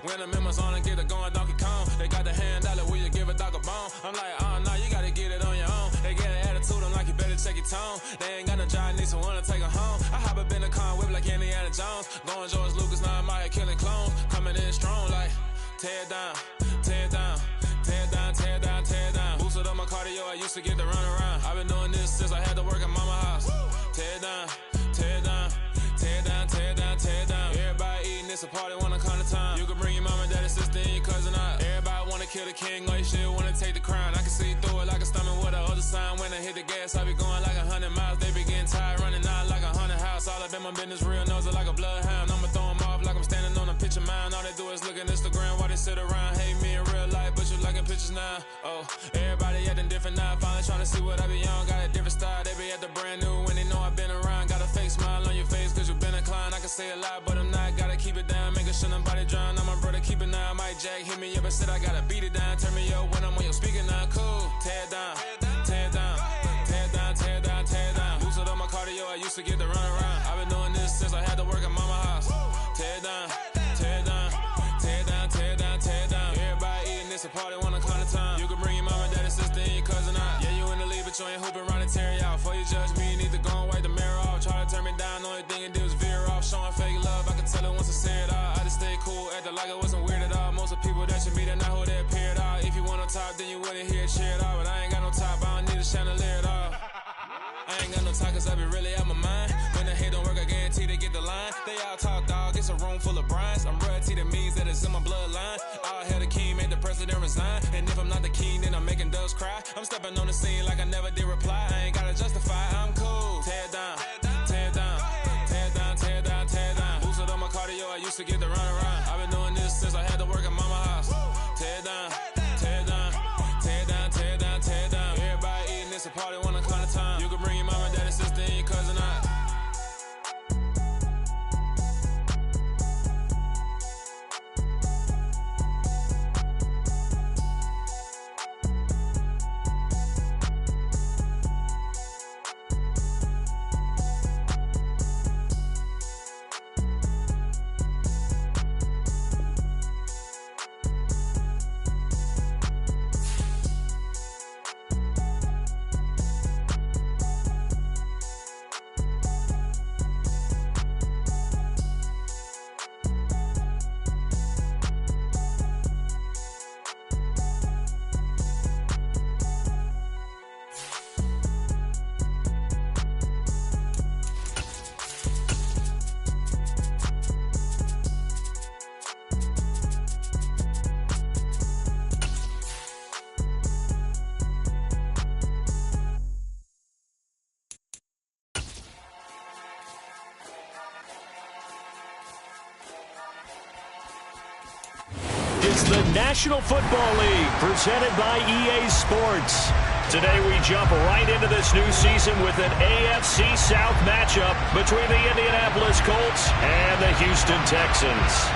When the members on and get it going Donkey Kong. They got the hand out, will you give a dog a bone? I'm like, oh no, you gotta get it on your own. They get an attitude, I'm like, you better check your tone. They ain't got no job, need someone to take her home. I hop up in the car, whip like Indiana Jones. Going George Lucas, now I'm out here killing clones. Coming in strong like, tear down, tear down. Tear down, tear down, tear down. Boosted up my cardio, I used to get to run around. I've been doing this since I had to work at mama house. Tear down, tear down, tear down, tear down, tear down. Everybody eating, it's a party, wanna come to time. You can bring your mama, daddy, sister, and your cousin out. Everybody wanna kill the king, or you shit wanna take the crown. I can see through it like a stomach with a other sign. When I hit the gas, I be going like 100 miles. They be getting tired, running out like 100 house. All up in my business, real nose it like a bloodhound. I'ma throw 'em off like I'm standing on a picture mound. All they do is look at Instagram while they sit around. Hate me in real life, but you liking pictures now. Oh, everybody acting different now. Finally trying to see what I be on. Got a different style, they be at the brand new when they know I've been around. Got a fake smile on your face cause you been inclined. I can say a lot, but I'm not. Gotta keep it down, making sure nobody drown. I'm my brother, keep it now. Mike Jack hit me up and said I gotta beat it down. Turn me up when I'm on your speaker now. Cool, tear down, tear down, tear down, tear down, tear down. Boosted up my cardio, I used to get to run around. I've been doing this since I had to work at mama house. Tear down, tear down, tear down, tear down, tear down. Everybody eating, it's a party, wanna come to time. You can bring your mama, daddy, sister, and your cousin out. Yeah, you in the league, but you ain't hooping around and tear you out. Before you judge me, you need to go and wipe the mirror off. Try to turn me down, only thing it did was veer off. Showing fake love, I could tell it once I see it all. I just stay cool, acting like it wasn't weird at all. Most of the people that you meet are not who they appear at all. If you want on top, then you wouldn't hear it cheer at all. But I ain't got no top, I don't need a chandelier at all. I ain't got no talk cause I be really out my mind. When the hate don't work, I guarantee they get the line. They all talk, dog, it's a room full of Bryans. I'm royalty, that means that it's in my bloodline. All hail the king, made the president resign. And if I'm not the king, then I'm making doves cry. I'm stepping on the scene like I never did reply. I ain't gotta justify, I'm cool. Tear down, tear down, tear down, tear down, tear down. Boosted up my cardio, I used to get to run around. I've been doing this since I had to work at mama house. Tear down, tear down, tear down, tear down, tear down. Everybody eating, it's a party, wanna come to time. You can bring your mama, daddy, sister, and your cousin out. It's the National Football League presented by EA Sports. Today we jump right into this new season with an AFC South matchup between the Indianapolis Colts and the Houston Texans.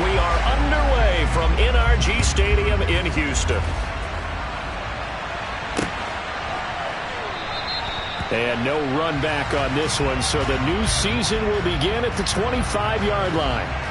We are underway from NRG Stadium in Houston. And no run back on this one, so the new season will begin at the 25-yard line.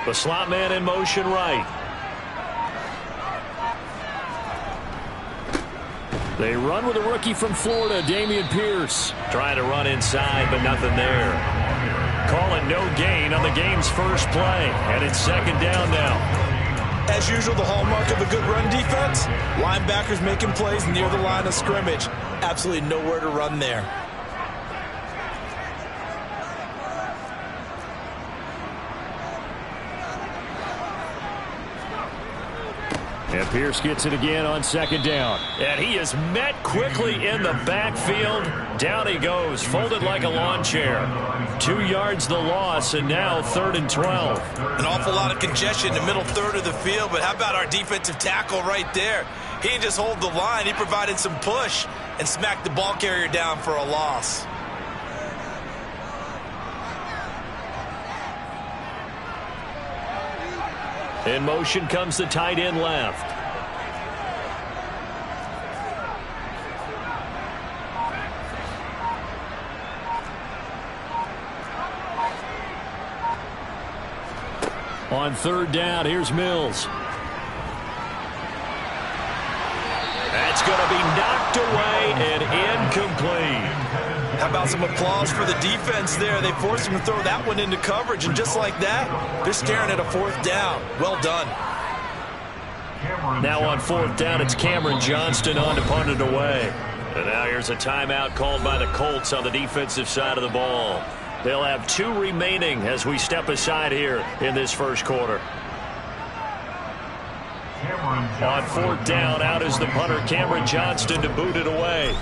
The slot man in motion right. They run with a rookie from Florida, Dameon Pierce. Trying to run inside, but nothing there. Calling no gain on the game's first play, and it's second down now. As usual, the hallmark of a good run defense, linebackers making plays near the line of scrimmage. Absolutely nowhere to run there. And Pierce gets it again on second down. And he is met quickly in the backfield. Down he goes, folded like a lawn chair. 2 yards the loss, and now 3rd and 12. An awful lot of congestion in the middle third of the field, but how about our defensive tackle right there? He didn't just hold the line, he provided some push and smacked the ball carrier down for a loss. In motion comes the tight end left. On 3rd down, here's Mills. That's going to be knocked away and incomplete. How about some applause for the defense there? They forced him to throw that one into coverage, and just like that, they're staring at a 4th down. Well done. Now on 4th down, it's Cameron Johnston on to punt it away. And now here's a timeout called by the Colts on the defensive side of the ball. They'll have 2 remaining as we step aside here in this first quarter. On 4th down, out is the punter, Cameron Johnston, to boot it away.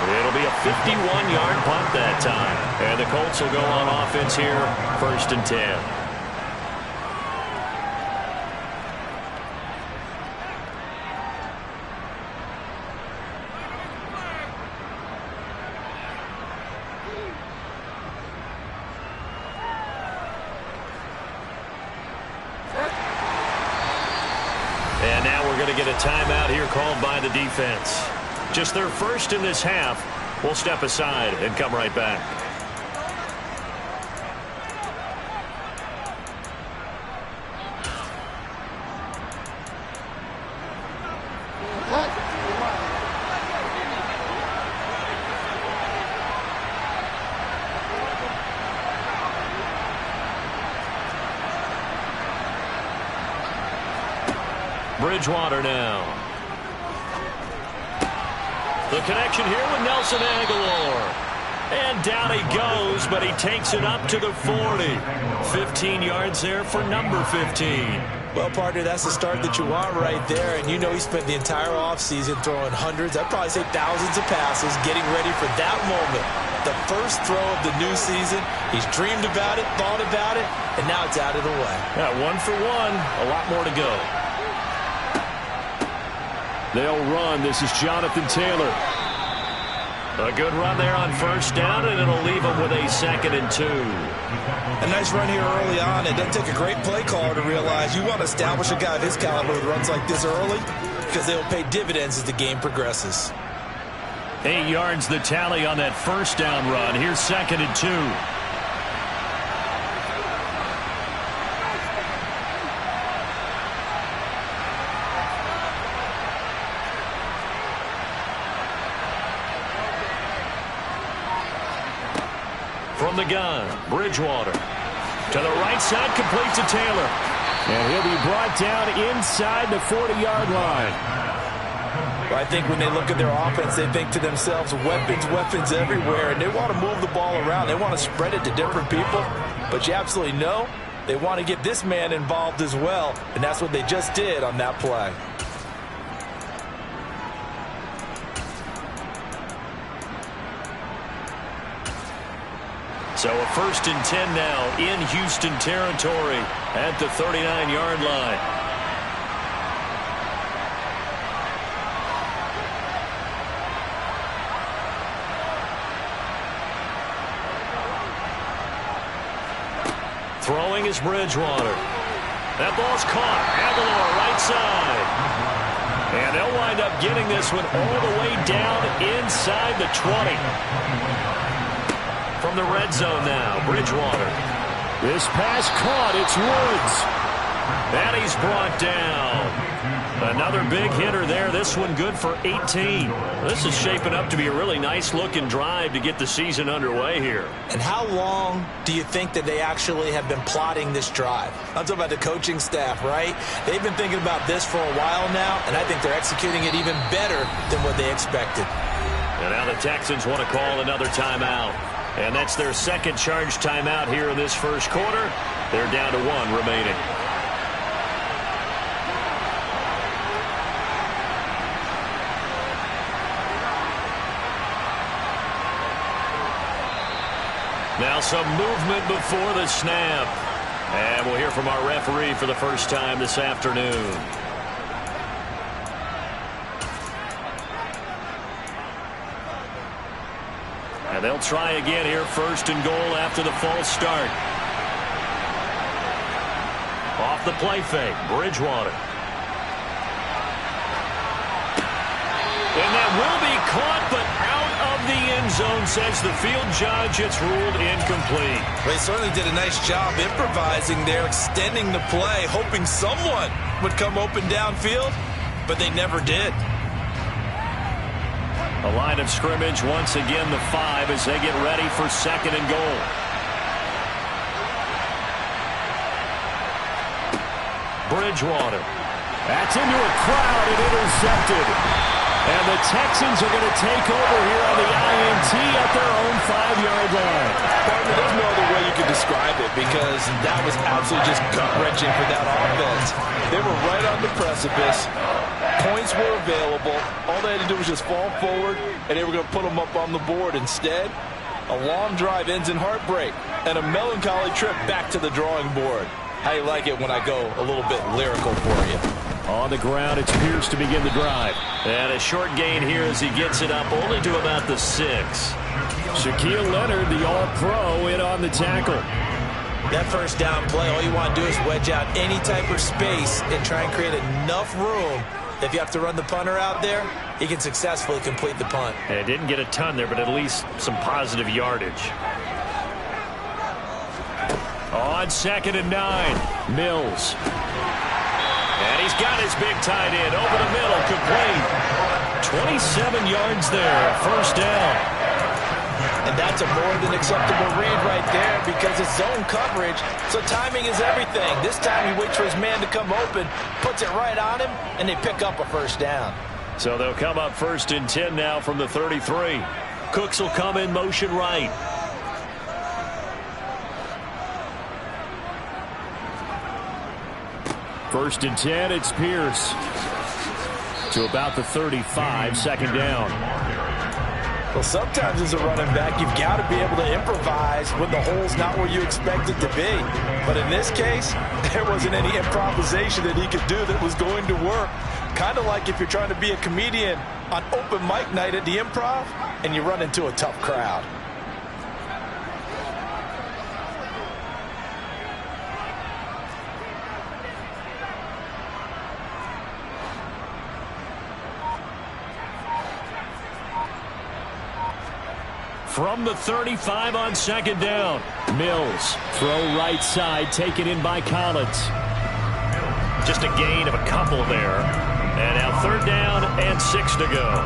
It'll be a 51-yard punt that time. And the Colts will go on offense here, 1st and 10. And now we're going to get a timeout here called by the defense. Just their first in this half. We'll step aside and come right back. Bridgewater now. The connection here with Nelson Aguilar. And down he goes, but he takes it up to the 40. 15 yards there for number 15. Well, partner, that's the start that you want right there. And you know he spent the entire offseason throwing hundreds, I'd probably say thousands of passes, getting ready for that moment. The first throw of the new season. He's dreamed about it, thought about it, and now it's out of the way. Yeah, 1 for 1, a lot more to go. They'll run. This is Jonathan Taylor. A good run there on 1st down, and it'll leave them with a 2nd and 2. A nice run here early on. It doesn't take a great play caller to realize you want to establish a guy of his caliber who runs like this early, because they'll pay dividends as the game progresses. 8 yards the tally on that 1st down run. Here's 2nd and 2. From the gun, Bridgewater. To the right side, complete to Taylor. And he'll be brought down inside the 40-yard line. I think when they look at their offense, they think to themselves, weapons, weapons everywhere. And they want to move the ball around. They want to spread it to different people. But you absolutely know they want to get this man involved as well. And that's what they just did on that play. So a 1st and 10 now in Houston territory at the 39-yard line. Throwing is Bridgewater. That ball's caught. Aguilar right side. And they'll wind up getting this one all the way down inside the 20. From the red zone now, Bridgewater. This pass caught. It's Woods. And he's brought down. Another big hitter there. This one good for 18. This is shaping up to be a really nice-looking drive to get the season underway here. And how long do you think that they actually have been plotting this drive? I'm talking about the coaching staff, right? They've been thinking about this for a while now, and I think they're executing it even better than what they expected. And now the Texans want to call another timeout. And that's their second charge timeout here in this first quarter. They're down to 1 remaining. Now some movement before the snap. And we'll hear from our referee for the first time this afternoon. And they'll try again here, first and goal after the false start. Off the play fake, Bridgewater. And that will be caught, but out of the end zone, says the field judge. It's ruled incomplete. They certainly did a nice job improvising there, extending the play, hoping someone would come open downfield, but they never did. A line of scrimmage, once again the 5 as they get ready for second and goal. Bridgewater. That's into a crowd and intercepted. And the Texans are going to take over here on the INT at their own 5-yard line. Partner, there's no other way you could describe it because that was absolutely just gut-wrenching for that offense. They were right on the precipice. Points were available. All they had to do was just fall forward, and they were going to put them up on the board. Instead, a long drive ends in heartbreak and a melancholy trip back to the drawing board. How you like it when I go a little bit lyrical for you? On the ground, it's Pierce to begin the drive. And a short gain here as he gets it up only to about the 6. Shaquille Leonard, the All-Pro, in on the tackle. That first down play, all you want to do is wedge out any type of space and try and create enough room. If you have to run the punter out there, he can successfully complete the punt. And didn't get a ton there, but at least some positive yardage. On second and 9, Mills. And he's got his big tight end over the middle, complete. 27 yards there, first down. And that's a more than acceptable read right there because it's zone coverage, so timing is everything. This time he waits for his man to come open, puts it right on him, and they pick up a first down. So they'll come up first and 10 now from the 33. Cooks will come in motion right. First and 10, it's Pierce. To about the 35, second down. Well, sometimes as a running back, you've got to be able to improvise when the hole's not where you expect it to be. But in this case, there wasn't any improvisation that he could do that was going to work. Kind of like if you're trying to be a comedian on open mic night at the Improv and you run into a tough crowd. From the 35 on second down. Mills, throw right side, taken in by Collins. Just a gain of a couple there. And now third down and 6 to go.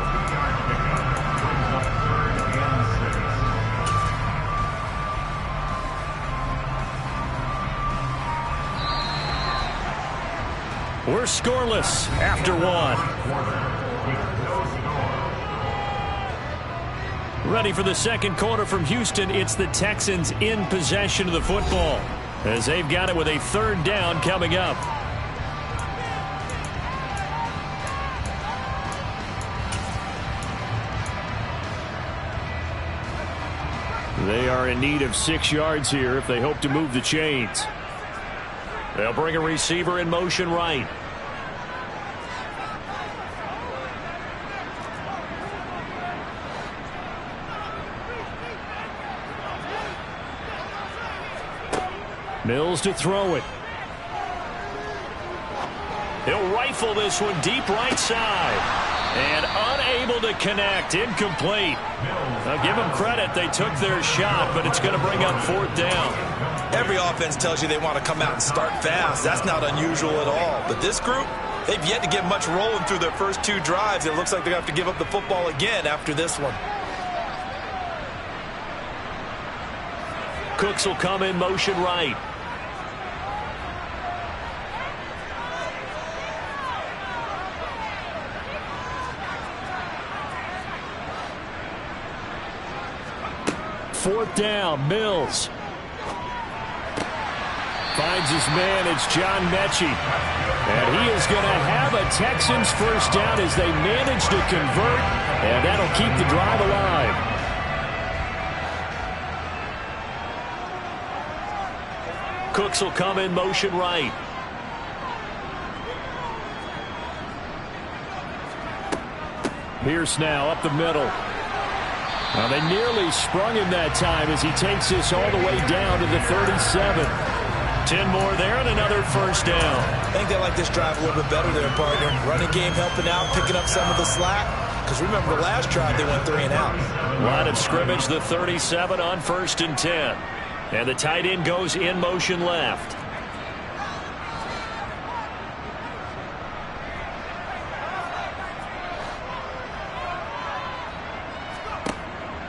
We're scoreless after 1. Ready for the second quarter from Houston. It's the Texans in possession of the football as they've got it with a third down coming up. They are in need of 6 yards here if they hope to move the chains. They'll bring a receiver in motion right. Mills to throw it. He'll rifle this one deep right side. And unable to connect. Incomplete. Now give them credit. They took their shot, but it's going to bring up 4th down. Every offense tells you they want to come out and start fast. That's not unusual at all. But this group, they've yet to get much rolling through their first 2 drives. It looks like they're going to have to give up the football again after this one. Cooks will come in motion right. Fourth down, Mills. Finds his man, it's John Mechie. And he is going to have a Texans first down as they manage to convert, and that'll keep the drive alive. Cooks will come in motion right. Pierce now up the middle. Well, they nearly sprung him that time as he takes this all the way down to the 37. 10 more there and another first down. I think they like this drive a little bit better there, partner. Running game helping out, picking up some of the slack. Because remember, the last drive they went 3 and out. Line of scrimmage, the 37 on 1st and 10. And the tight end goes in motion left.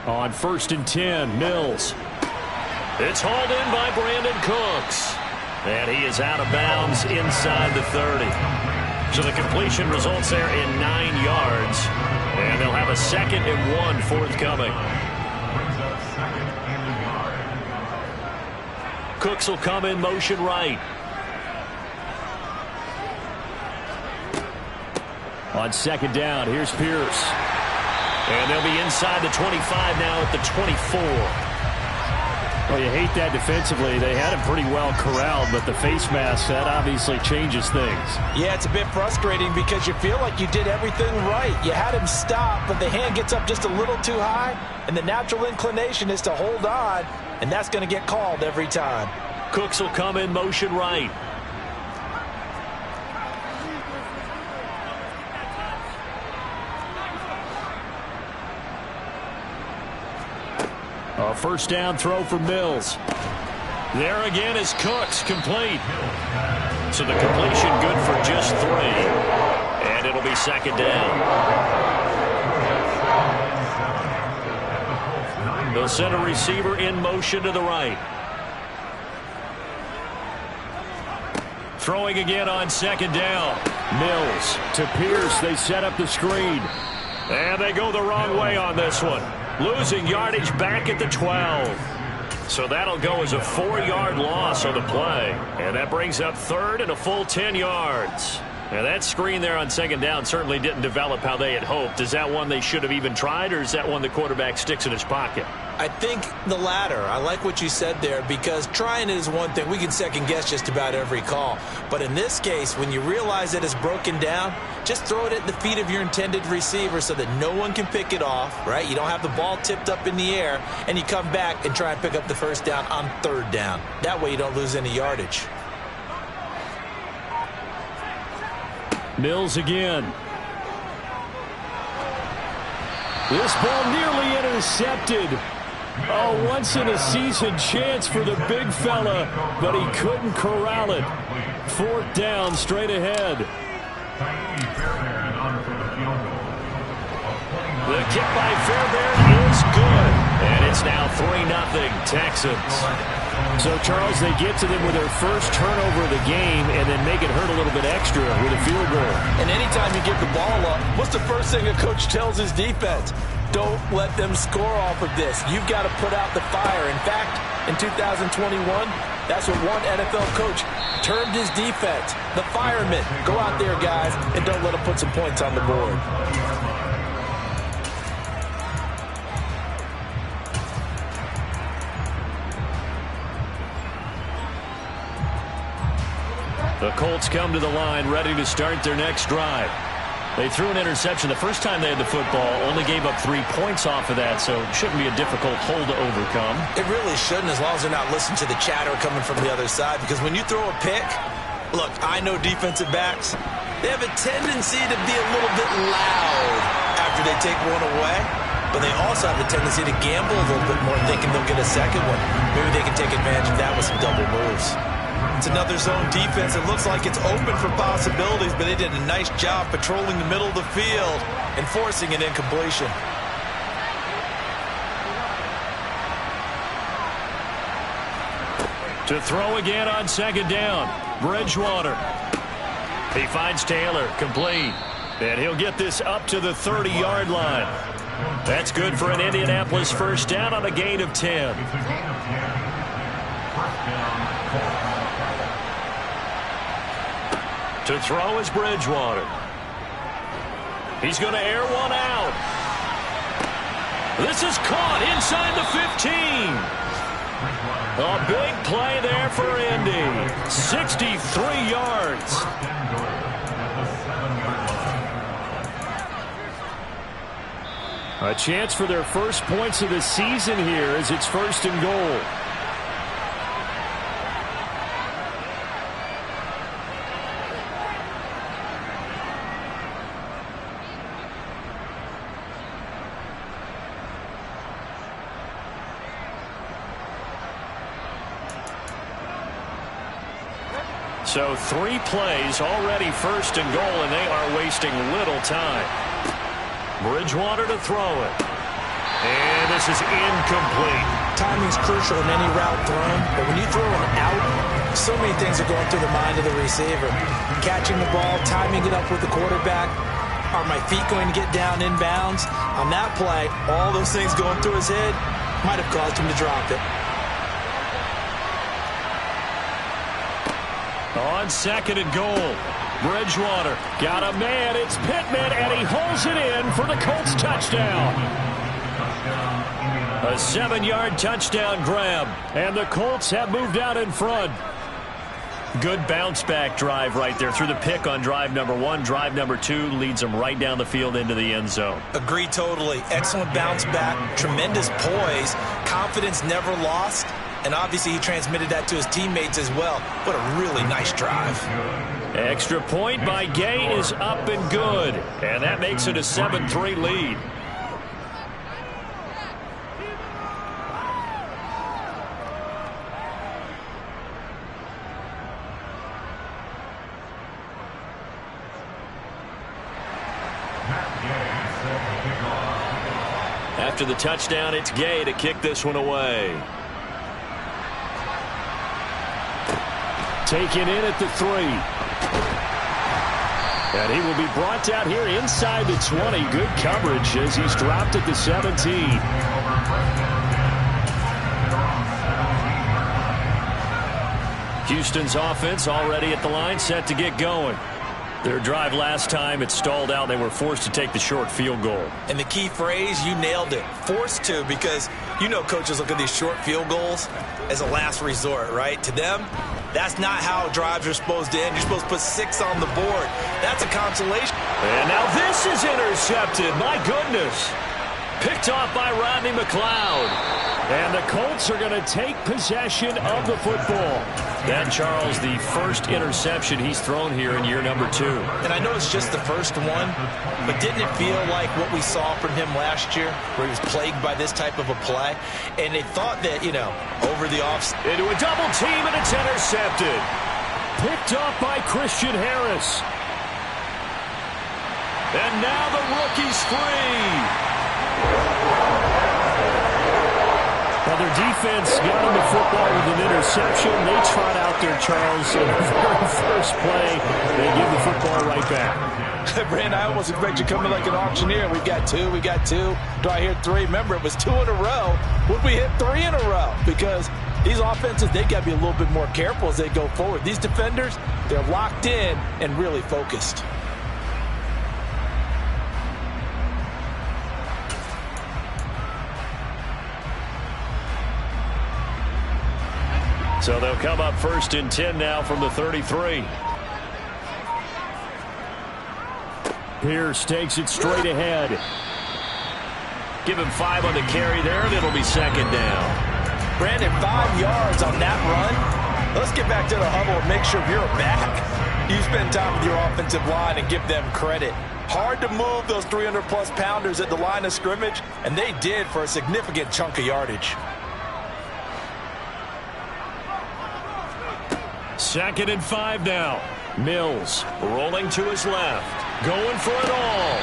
On 1st and 10, Mills. It's hauled in by Brandon Cooks. And he is out of bounds inside the 30. So the completion results there in 9 yards. And they'll have a 2nd and 1 forthcoming. Cooks will come in motion right. On 2nd down, here's Pierce. And they'll be inside the 25 now at the 24. Well, you hate that defensively. They had him pretty well corralled, but the face mask, that obviously changes things. Yeah, it's a bit frustrating because you feel like you did everything right. You had him stop, but the hand gets up just a little too high, and the natural inclination is to hold on, and that's going to get called every time. Cooks will come in motion right. A first down throw for Mills. There again is Cooks, complete. So the completion good for just 3. And it'll be 2nd down. They'll send a receiver in motion to the right. Throwing again on 2nd down. Mills to Pierce. They set up the screen. And they go the wrong way on this one. Losing yardage back at the 12. So that'll go as a 4-yard loss on the play. And that brings up 3rd and a full 10 yards. Now that screen there on 2nd down certainly didn't develop how they had hoped. Is that one they should have even tried, or is that one the quarterback sticks in his pocket? I think the latter. I like what you said there, because trying it is one thing. We can second guess just about every call. But in this case, when you realize that it's broken down, just throw it at the feet of your intended receiver so that no one can pick it off, right? You don't have the ball tipped up in the air, and you come back and try and pick up the first down on 3rd down. That way you don't lose any yardage. Mills again. This ball nearly intercepted. Oh, once-in-a-season chance for the big fella, but he couldn't corral it. 4th down, straight ahead. The kick by Fairbairn is good. And it's now 3-0 Texans. So, Charles, they get to them with their first turnover of the game and then make it hurt a little bit extra with a field goal. And anytime you give the ball up, what's the first thing a coach tells his defense? Don't let them score off of this. You've got to put out the fire. In fact, in 2021, that's what one NFL coach termed his defense. The firemen. Go out there, guys, and don't let them put some points on the board. The Colts come to the line ready to start their next drive. They threw an interception the first time they had the football, only gave up 3 points off of that, so it shouldn't be a difficult hole to overcome. It really shouldn't, as long as they're not listening to the chatter coming from the other side, because when you throw a pick, Look, I know defensive backs, they have a tendency to be a little bit loud after they take one away, but they also have a tendency to gamble a little bit more, thinking they'll get a second one. Maybe they can take advantage of that with some double moves. It's another zone defense. It looks like it's open for possibilities, but they did a nice job patrolling the middle of the field and forcing an incompletion. To throw again on second down, Bridgewater. He finds Taylor, complete. And he'll get this up to the 30-yard line. That's good for an Indianapolis first down on a gain of 10. To throw is Bridgewater. He's going to air one out. This is caught inside the 15. A big play there for Indy. 63 yards. A chance for their first points of the season here as it's first and goal. So 3 plays already first and goal, and they are wasting little time. Bridgewater to throw it. And this is incomplete. Timing's crucial in any route thrown, but when you throw an out, so many things are going through the mind of the receiver. Catching the ball, timing it up with the quarterback. Are my feet going to get down inbounds? On that play, all those things going through his head might have caused him to drop it. On second and goal, Bridgewater got a man. It's Pittman, and he holds it in for the Colts touchdown. A 7-yard touchdown grab, and the Colts have moved out in front. Good bounce-back drive right there through the pick on drive number 1. Drive number 2 leads them right down the field into the end zone. Agree totally. Excellent bounce back, tremendous poise, confidence never lost. And obviously he transmitted that to his teammates as well. What a really nice drive. Extra point by Gay is up and good. And that makes it a 7-3 lead. After the touchdown, it's Gay to kick this one away. Taken in at the 3. And he will be brought down here inside the 20. Good coverage as he's dropped at the 17. Houston's offense already at the line, set to get going. Their drive last time, it stalled out. They were forced to take the short field goal. And the key phrase, you nailed it, forced to, because you know coaches look at these short field goals as a last resort, right? To them, that's not how drives are supposed to end. You're supposed to put 6 on the board. That's a consolation. And now this is intercepted. My goodness. Picked off by Rodney McLeod. And the Colts are going to take possession of the football. That, Charles, the first interception he's thrown here in year number 2. And I know it's just the first one, but didn't it feel like what we saw from him last year, where he was plagued by this type of a play? And they thought that, you know, over the off... Into a double team, and it's intercepted. Picked off by Christian Harris. And now the rookie's free. Now their defense got him the football with an interception. They trot out there, Charles, in the very first play. They give the football right back. Brand, I almost expect you coming like an auctioneer. We got 2. Do I hear 3? Remember, it was 2 in a row. Would we hit 3 in a row? Because these offenses, they got to be a little bit more careful as they go forward. These defenders, they're locked in and really focused. So they'll come up first and 10 now from the 33. Pierce takes it straight ahead. Give him 5 on the carry there, and it'll be second down. Brandon, 5 yards on that run. Let's get back to the huddle and make sure you're back. You spend time with your offensive line and give them credit. Hard to move those 300-plus pounders at the line of scrimmage, and they did for a significant chunk of yardage. 2nd and 5 now. Mills rolling to his left. Going for it all.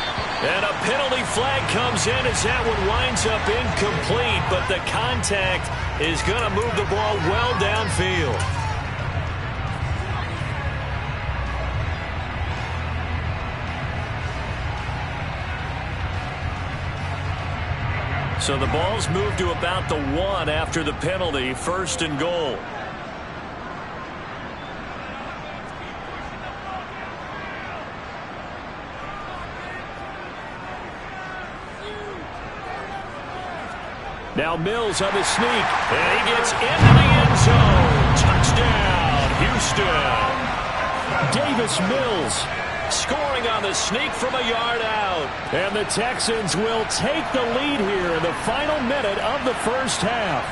And a penalty flag comes in as that one winds up incomplete, but the contact is going to move the ball well downfield. So the ball's moved to about the 1 after the penalty. 1st and goal. Now Mills on the sneak, and he gets into the end zone. Touchdown, Houston. Davis Mills scoring on the sneak from a yard out. And the Texans will take the lead here in the final minute of the first half.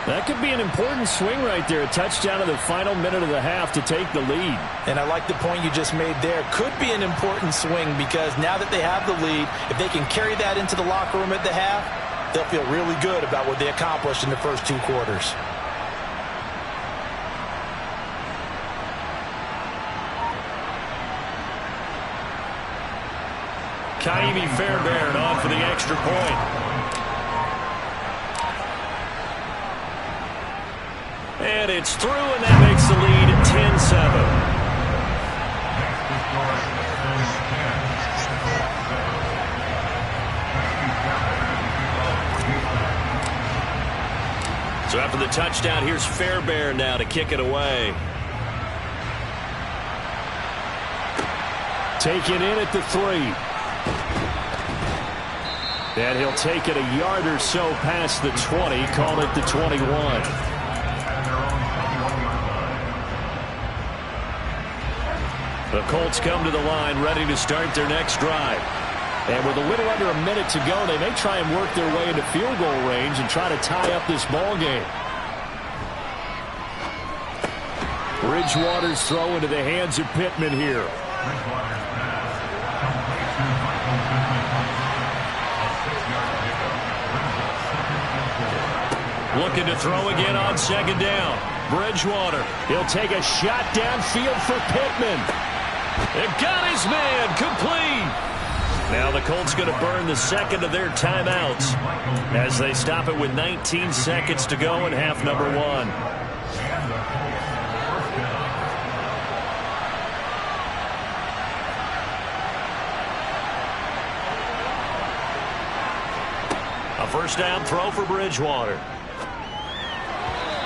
That could be an important swing right there. A touchdown in the final minute of the half to take the lead. And I like the point you just made there. Could be an important swing because now that they have the lead, if they can carry that into the locker room at the half, they'll feel really good about what they accomplished in the first 2 quarters. Kaimi Fairbairn on for the extra point. And it's through, and that makes the lead 10-7. So after the touchdown, here's Fairbairn now to kick it away. Taken in at the 3. And he'll take it a yard or so past the 20, call it the 21. The Colts come to the line ready to start their next drive. And with a little under a minute to go, they may try and work their way into field goal range and try to tie up this ball game. Bridgewater's throw into the hands of Pittman here. Looking to throw again on 2nd down. Bridgewater, he'll take a shot downfield for Pittman. It got his man complete. Now the Colts going to burn the 2nd of their timeouts as they stop it with 19 seconds to go in half number 1. A 1st down throw for Bridgewater.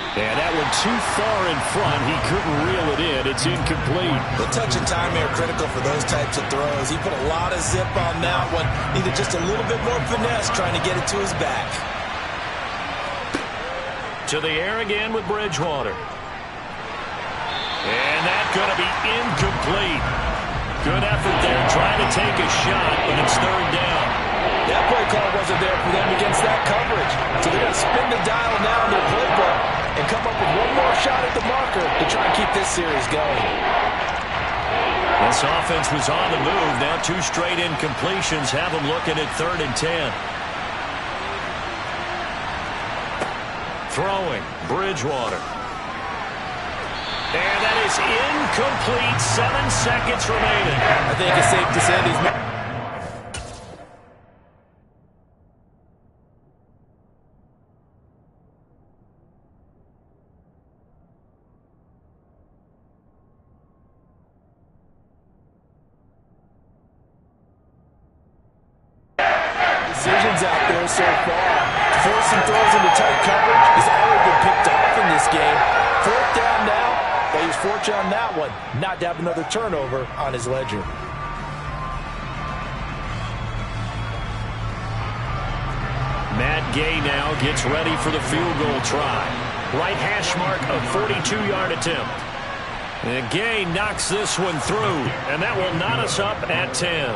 And that one too far in front. He couldn't reel it in. It's incomplete. The touch and time are critical for those types of throws. He put a lot of zip on that one. Needed just a little bit more finesse trying to get it to his back. To the air again with Bridgewater. And that's going to be incomplete. Good effort there trying to take a shot, but it's 3rd down. That play call wasn't there for them against that coverage. So they're going to spin the dial now in their playbook and come up with one more shot at the marker to try and keep this series going. This offense was on the move. Now 2 straight incompletions have them looking at 3rd and 10. Throwing, Bridgewater. And that is incomplete. 7 seconds remaining. I think it's safe to say these... decisions out there so far. Forcing throws into tight coverage has already been picked off in this game. 4th down now, but he was fortunate on that one not to have another turnover on his ledger. Matt Gay now gets ready for the field goal try. Right hash mark, a 42-yard attempt. And Gay knocks this one through, and that will knot us up at 10.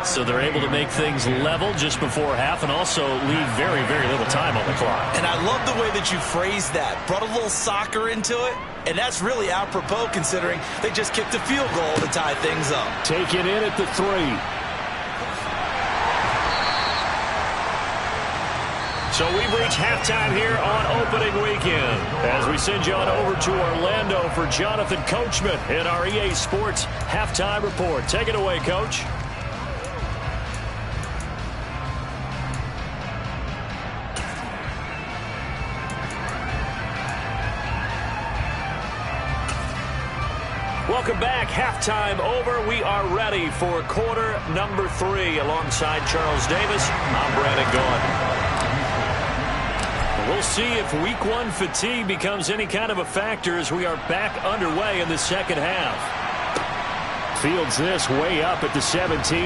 So they're able to make things level just before half and also leave very, very little time on the clock. And I love the way that you phrased that. Brought a little soccer into it, and that's really apropos considering they just kicked a field goal to tie things up. Take it in at the 3. So we've reached halftime here on opening weekend as we send you on over to Orlando for Jonathan Coachman in our EA Sports Halftime Report. Take it away, Coach. Welcome back. Halftime over. We are ready for quarter number 3 alongside Charles Davis. I'm Brandon Gaudin. We'll see if week 1 fatigue becomes any kind of a factor as we are back underway in the second half. Fields this way up at the 17.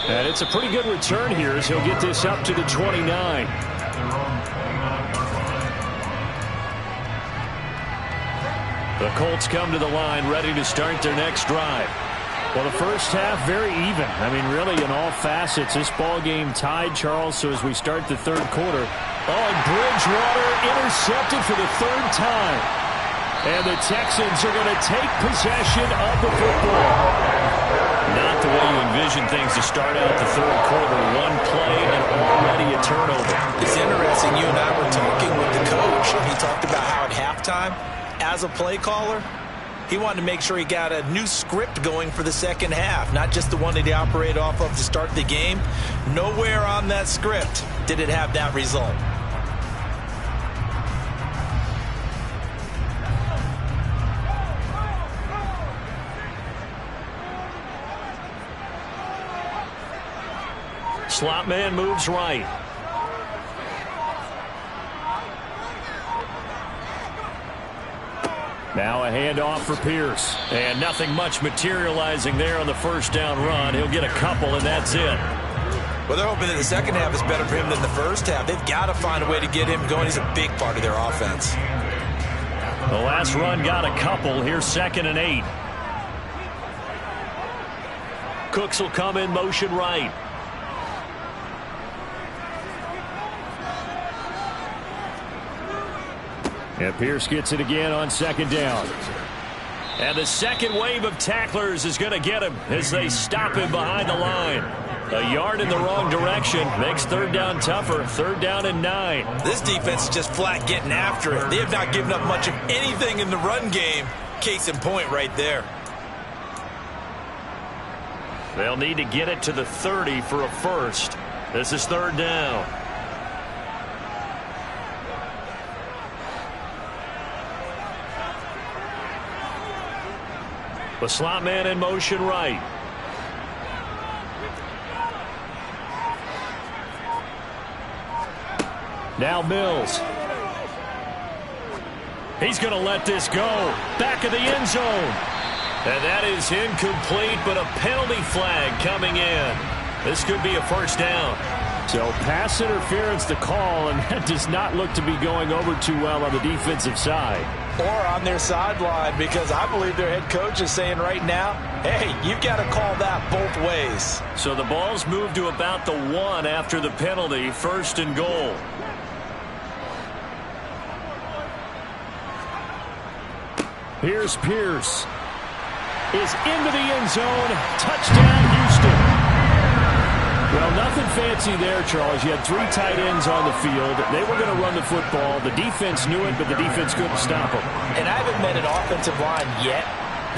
And it's a pretty good return here as he'll get this up to the 29. The Colts come to the line ready to start their next drive. Well, the first half, very even. I mean, really, in all facets, this ball game tied, Charles. So as we start the third quarter, and Bridgewater intercepted for the 3rd time. And the Texans are going to take possession of the football. Not the way you envision things to start out the third quarter. One play and already a turnover. It's interesting. You and I were talking with the coach. He talked about how at halftime, as a play caller, he wanted to make sure he got a new script going for the second half, not just the one that he operated off of to start the game. Nowhere on that script did it have that result. Slot man moves right. Now a handoff for Pierce. And nothing much materializing there on the first down run. He'll get a couple, and that's it. Well, they're hoping that the second half is better for him than the first half. They've got to find a way to get him going. He's a big part of their offense. The last run got a couple. Here's 2nd and 8. Cooks will come in motion right. And Pierce gets it again on 2nd down. And the second wave of tacklers is going to get him as they stop him behind the line. A yard in the wrong direction makes 3rd down tougher. 3rd down and 9. This defense is just flat getting after it. They have not given up much of anything in the run game. Case in point right there. They'll need to get it to the 30 for a first. This is 3rd down. The slot man in motion right. Now Mills. He's going to let this go. Back of the end zone. And that is incomplete, but a penalty flag coming in. This could be a first down. So pass interference to call, and that does not look to be going over too well on the defensive side. Or on their sideline, because I believe their head coach is saying right now, hey, you've got to call that both ways. So the ball's moved to about the 1 after the penalty, 1st and goal. Here's Pierce. Is into the end zone. Touchdown, Houston. Well, nothing fancy there, Charles. You had 3 tight ends on the field. They were going to run the football. The defense knew it, but the defense couldn't stop them. And I haven't met an offensive line yet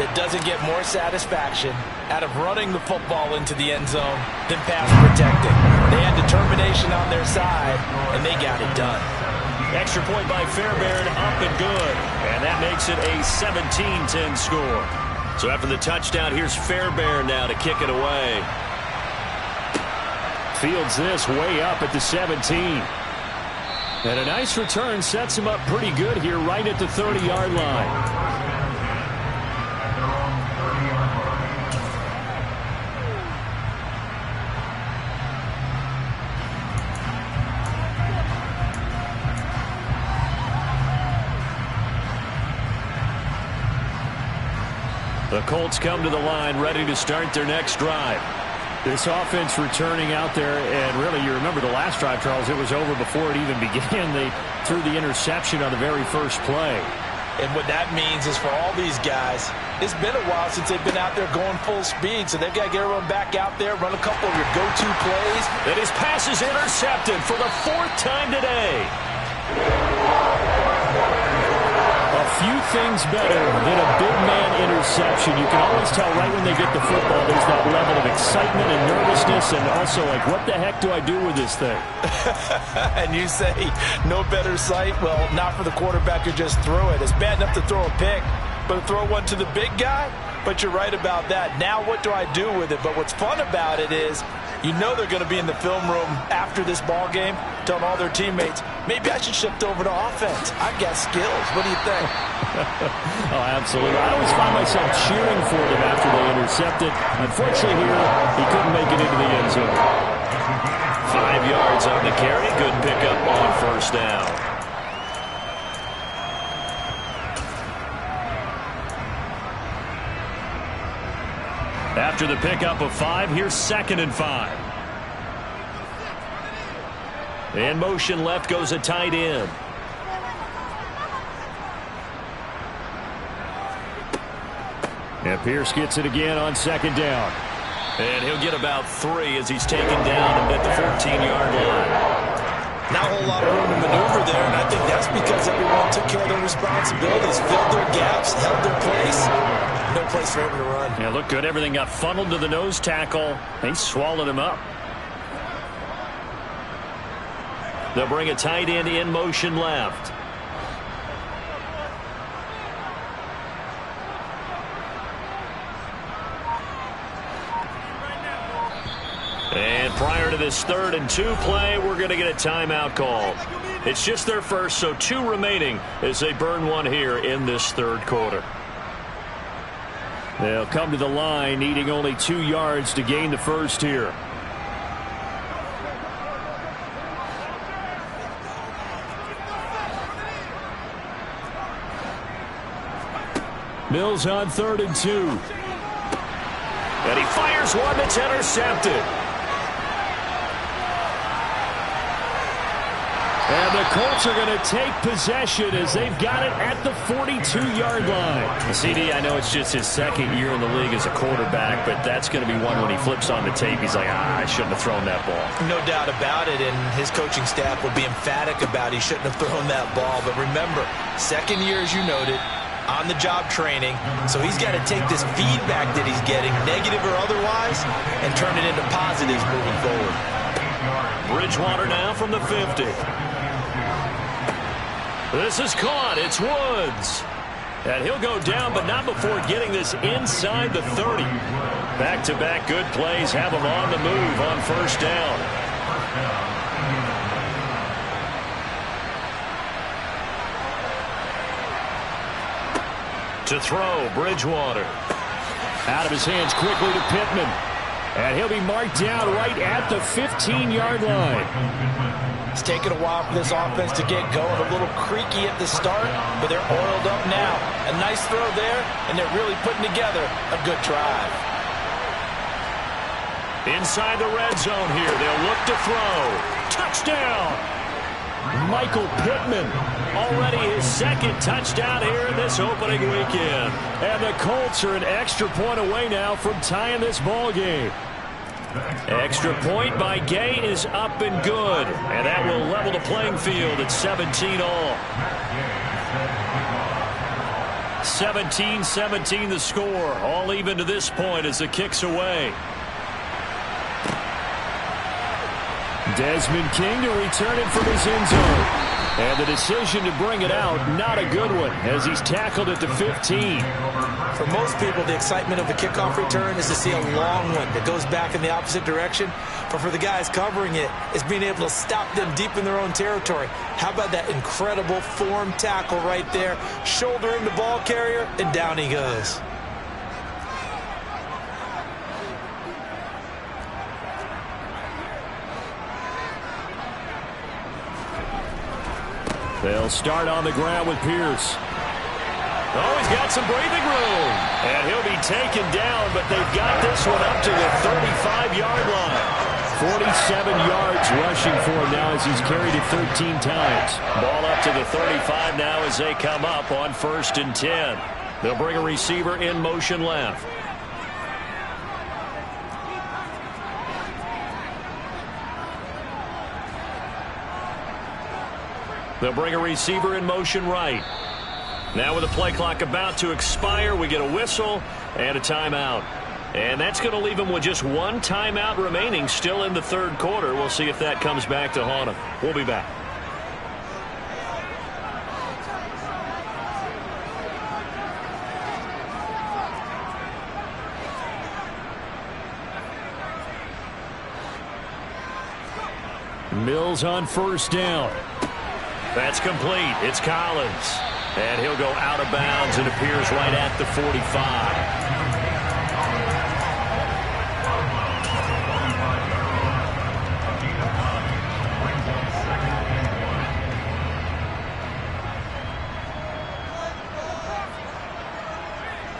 that doesn't get more satisfaction out of running the football into the end zone than pass protecting. They had determination on their side, and they got it done. Extra point by Fairbairn, up and good. And that makes it a 17-10 score. So after the touchdown, here's Fairbairn now to kick it away. Fields this way up at the 17. And a nice return sets him up pretty good here right at the 30-yard line. The Colts come to the line ready to start their next drive. This offense returning out there, and really you remember the last drive, Charles, it was over before it even began. They threw the interception on the very first play. And what that means is for all these guys, it's been a while since they've been out there going full speed, so they've got to get everyone back out there, run a couple of your go-to plays. And his pass is intercepted for the 4th time today. A few things better than a big man interception. You can always tell right when they get the football, there's that level of excitement and nervousness, and also like, what the heck do I do with this thing? And you say, no better sight? Well, not for the quarterback who just threw it. It's bad enough to throw a pick, but to throw one to the big guy? But you're right about that. Now what do I do with it? But what's fun about it is, you know they're going to be in the film room after this ball game telling all their teammates, maybe I should shift over to offense. I've got skills. What do you think? Oh, absolutely. I always find myself cheering for them after they intercept it. Unfortunately here, he couldn't make it into the end zone. 5 yards on the carry. Good pickup on first down. After the pickup of 5, here's 2nd and 5. In motion left goes a tight end. And Pierce gets it again on 2nd down. And he'll get about 3 as he's taken down at the 14-yard line. Not a whole lot of room to maneuver there, and I think that's because everyone took care of their responsibilities, filled their gaps, held their place. No place for him to run. Yeah, looked good. Everything got funneled to the nose tackle. They swallowed him up. They'll bring a tight end in motion left. And prior to this 3rd and 2 play, we're going to get a timeout call. It's just their first, so 2 remaining as they burn one here in this 3rd quarter. They'll come to the line needing only 2 yards to gain the first here. Mills on 3rd and 2. And he fires one that's intercepted. And the Colts are going to take possession as they've got it at the 42-yard line. CD, I know it's just his 2nd year in the league as a quarterback, but that's going to be one when he flips on the tape. He's like, I shouldn't have thrown that ball. No doubt about it, and his coaching staff will be emphatic about he shouldn't have thrown that ball. But remember, 2nd year, as you noted, on-the-job training, so he's got to take this feedback that he's getting, negative or otherwise, and turn it into positives moving forward. Bridgewater now from the 50. This is caught. It's Woods. And he'll go down, but not before getting this inside the 30. Back-to-back good plays have him on the move on first down. To throw, Bridgewater. Out of his hands quickly to Pittman. And he'll be marked down right at the 15-yard line. It's taken a while for this offense to get going. A little creaky at the start, but they're oiled up now. A nice throw there, and they're really putting together a good drive. Inside the red zone here, they'll look to throw. Touchdown! Michael Pittman, already his 2nd touchdown here in this opening weekend. And the Colts are an extra point away now from tying this ball game. Extra point by Gay is up and good. And that will level the playing field at 17 all. 17-17 the score. All even to this point as the kick's away. Desmond King to return it from his end zone. And the decision to bring it out, not a good one, as he's tackled at the 15. For most people, the excitement of the kickoff return is to see a long one that goes back in the opposite direction. But for the guys covering it, it's being able to stop them deep in their own territory. How about that incredible form tackle right there? Shoulder in the ball carrier, and down he goes. They'll start on the ground with Pierce. Oh, he's got some breathing room. And he'll be taken down, but they've got this one up to the 35-yard line. 47 yards rushing for him now as he's carried it 13 times. Ball up to the 35 now as they come up on 1st and 10. They'll bring a receiver in motion left. They'll bring a receiver in motion right. Now with the play clock about to expire, we get a whistle and a timeout. And that's going to leave him with just one timeout remaining still in the 3rd quarter. We'll see if that comes back to haunt him. We'll be back. Mills on 1st down. That's complete. It's Collins. And he'll go out of bounds and appears right at the 45.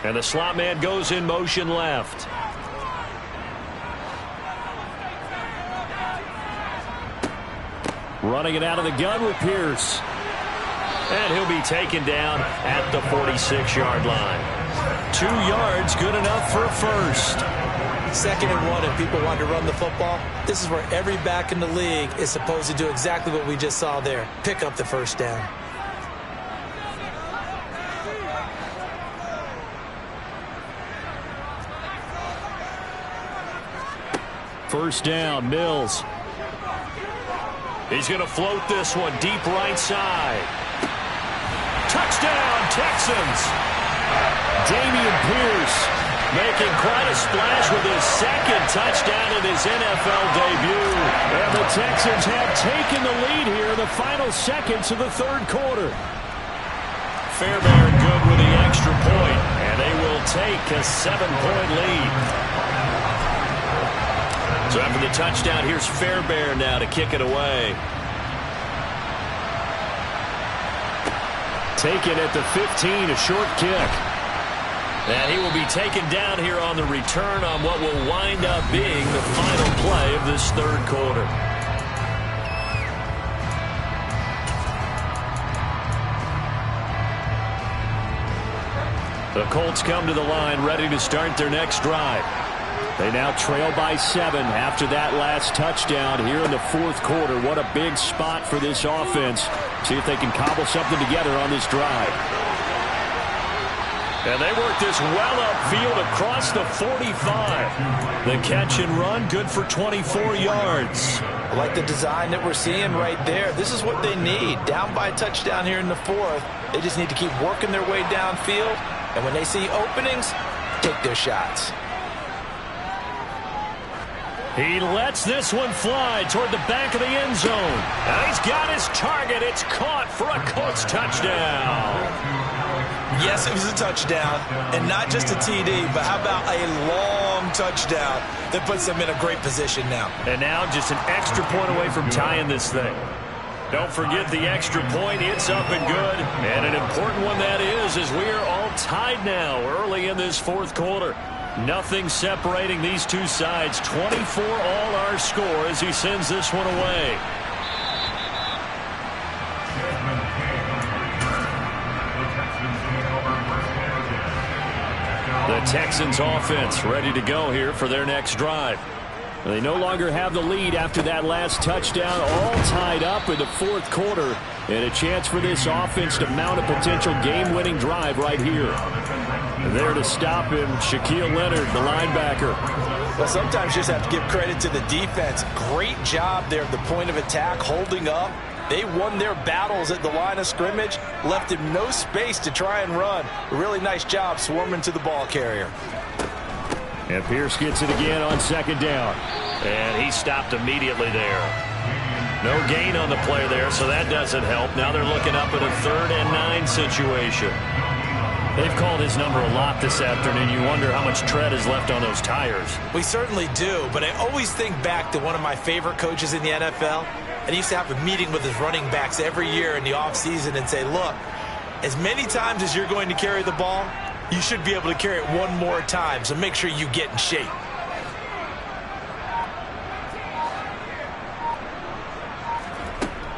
And the slot man goes in motion left. Running it out of the gun with Pierce. And he'll be taken down at the 46-yard line. 2 yards, good enough for a first. 2nd and 1, if people want to run the football, this is where every back in the league is supposed to do exactly what we just saw there. Pick up the 1st down. First down, Mills. He's going to float this one deep right side. Touchdown, Texans. Damian Pierce making quite a splash with his 2nd touchdown in his NFL debut. And the Texans have taken the lead here in the final seconds of the 3rd quarter. Fairbairn good with the extra point, and they will take a 7-point lead. So after the touchdown, here's Fairbairn now to kick it away. Taken at the 15, a short kick. And he will be taken down here on the return on what will wind up being the final play of this 3rd quarter. The Colts come to the line ready to start their next drive. They now trail by 7 after that last touchdown here in the 4th quarter. What a big spot for this offense. See if they can cobble something together on this drive. And they work this well upfield across the 45. The catch and run, good for 24 yards. I like the design that we're seeing right there. This is what they need. Down by a touchdown here in the 4th. They just need to keep working their way downfield. And when they see openings, take their shots. He lets this one fly toward the back of the end zone. And he's got his target. It's caught for a Colts touchdown. Yes, it was a touchdown, and not just a TD, but how about a long touchdown that puts them in a great position now. And now just an extra point away from tying this thing. Don't forget the extra point. It's up and good. And an important one that is, as we are all tied now early in this 4th quarter. Nothing separating these two sides. 24 all our score as he sends this one away. The Texans offense ready to go here for their next drive. They no longer have the lead after that last touchdown, all tied up in the 4th quarter, and a chance for this offense to mount a potential game-winning drive right here. There to stop him, Shaquille Leonard, the linebacker. Well, sometimes you just have to give credit to the defense. Great job there at the point of attack, holding up. They won their battles at the line of scrimmage, left him no space to try and run. A really nice job swarming to the ball carrier. And Pierce gets it again on 2nd down. And he stopped immediately there. No gain on the play there, so that doesn't help. Now they're looking up at a 3rd and 9 situation. They've called his number a lot this afternoon. You wonder how much tread is left on those tires. We certainly do, but I always think back to one of my favorite coaches in the NFL. And he used to have a meeting with his running backs every year in the offseason and say, look, as many times as you're going to carry the ball, you should be able to carry it one more time, so make sure you get in shape.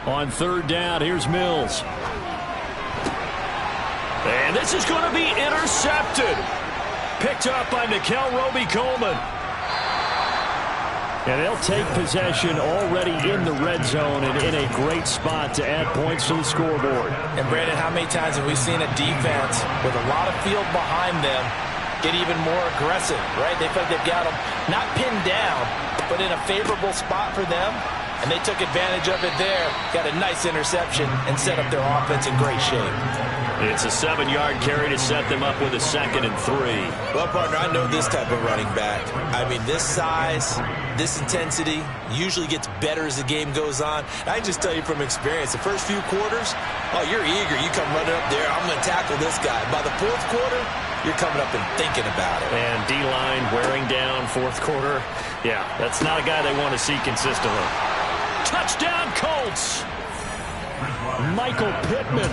On third down, here's Mills. And this is going to be intercepted. Picked up by Nickel Roby-Coleman. And they'll take possession already in the red zone and in a great spot to add points to the scoreboard. And, Brandon, how many times have we seen a defense with a lot of field behind them get even more aggressive, right? They feel like they've got them not pinned down, but in a favorable spot for them. And they took advantage of it there, got a nice interception, and set up their offense in great shape. It's a 7-yard carry to set them up with a 2nd and 3. Well, partner, I know this type of running back. I mean, this size, this intensity usually gets better as the game goes on. I can just tell you from experience, the first few quarters, oh, you're eager. You come running up there, I'm going to tackle this guy. By the fourth quarter, you're coming up and thinking about it. And D-line wearing down fourth quarter. Yeah, that's not a guy they want to see consistently. Touchdown, Colts! Michael Pittman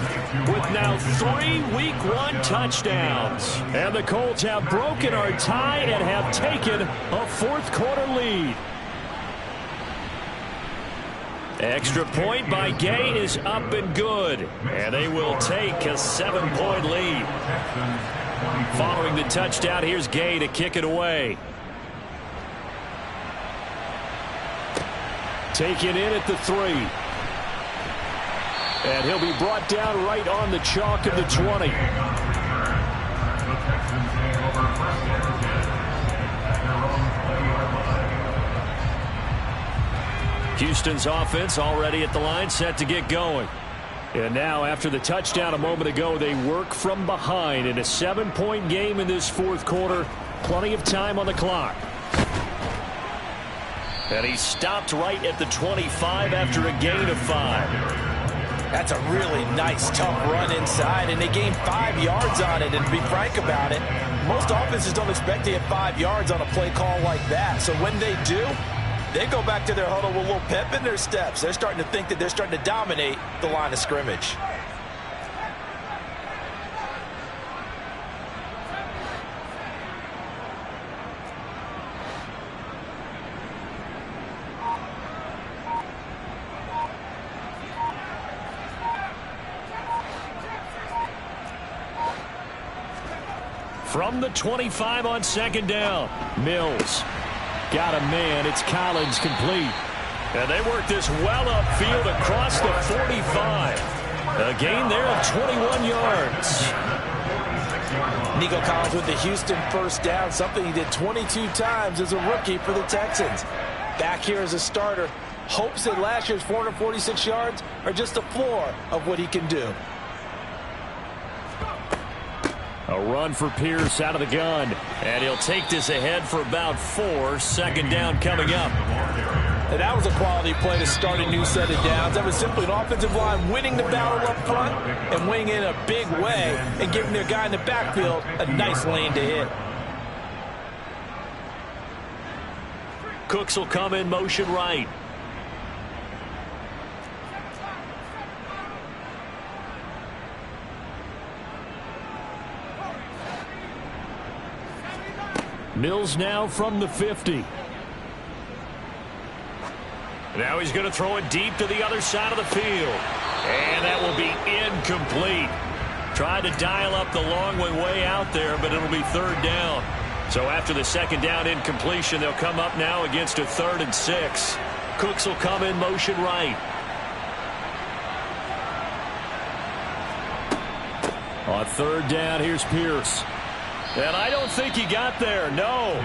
with now 3 Week 1 touchdowns. And the Colts have broken our tie and have taken a fourth quarter lead. Extra point by Gay is up and good. And they will take a 7-point lead. Following the touchdown, here's Gay to kick it away. Taken in at the 3. And he'll be brought down right on the chalk of the 20. Houston's offense already at the line, set to get going. And now, after the touchdown a moment ago, they work from behind in a 7-point game in this fourth quarter. Plenty of time on the clock. And he stopped right at the 25 after a gain of 5. That's a really nice, tough run inside, and they gained 5 yards on it. And to be frank about it, most offenses don't expect to get 5 yards on a play call like that. So when they do, they go back to their huddle with a little pep in their steps. They're starting to think that they're starting to dominate the line of scrimmage. From the 25 on 2nd down. Mills got a man. It's Collins complete. And they work this well upfield across the 45. A gain there of 21 yards. Nico Collins with the Houston first down, something he did 22 times as a rookie for the Texans. Back here as a starter, hopes that last year's 446 yards are just the floor of what he can do. A run for Pierce out of the gun. And he'll take this ahead for about 4. 2nd down coming up. And that was a quality play to start a new set of downs. That was simply an offensive line winning the battle up front and winning in a big way and giving their guy in the backfield a nice lane to hit. Cooks will come in motion right. Mills now from the 50. Now he's going to throw it deep to the other side of the field. And that will be incomplete. Tried to dial up the long one way out there, but it'll be 3rd down. So after the 2nd down incompletion, they'll come up now against a 3rd and 6. Cooks will come in motion right. On 3rd down, here's Pierce. And I don't think he got there, no.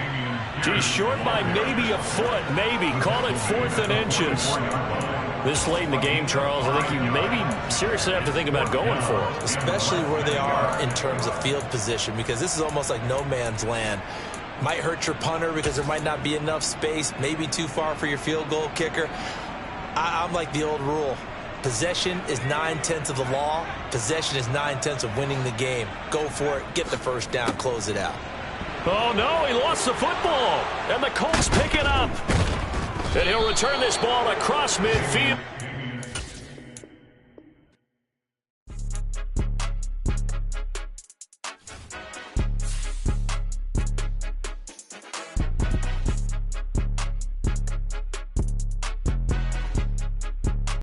He's short by maybe a foot, maybe. Call it 4th and inches. This late in the game, Charles, I think you maybe seriously have to think about going for it. Especially where they are in terms of field position, because this is almost like no man's land. Might hurt your punter because there might not be enough space, maybe too far for your field goal kicker. I'm like the old rule. Possession is 9/10 of the law. Possession is 9/10 of winning the game. Go for it. Get the first down. Close it out. Oh, no. He lost the football. And the Colts pick it up. And he'll return this ball across midfield.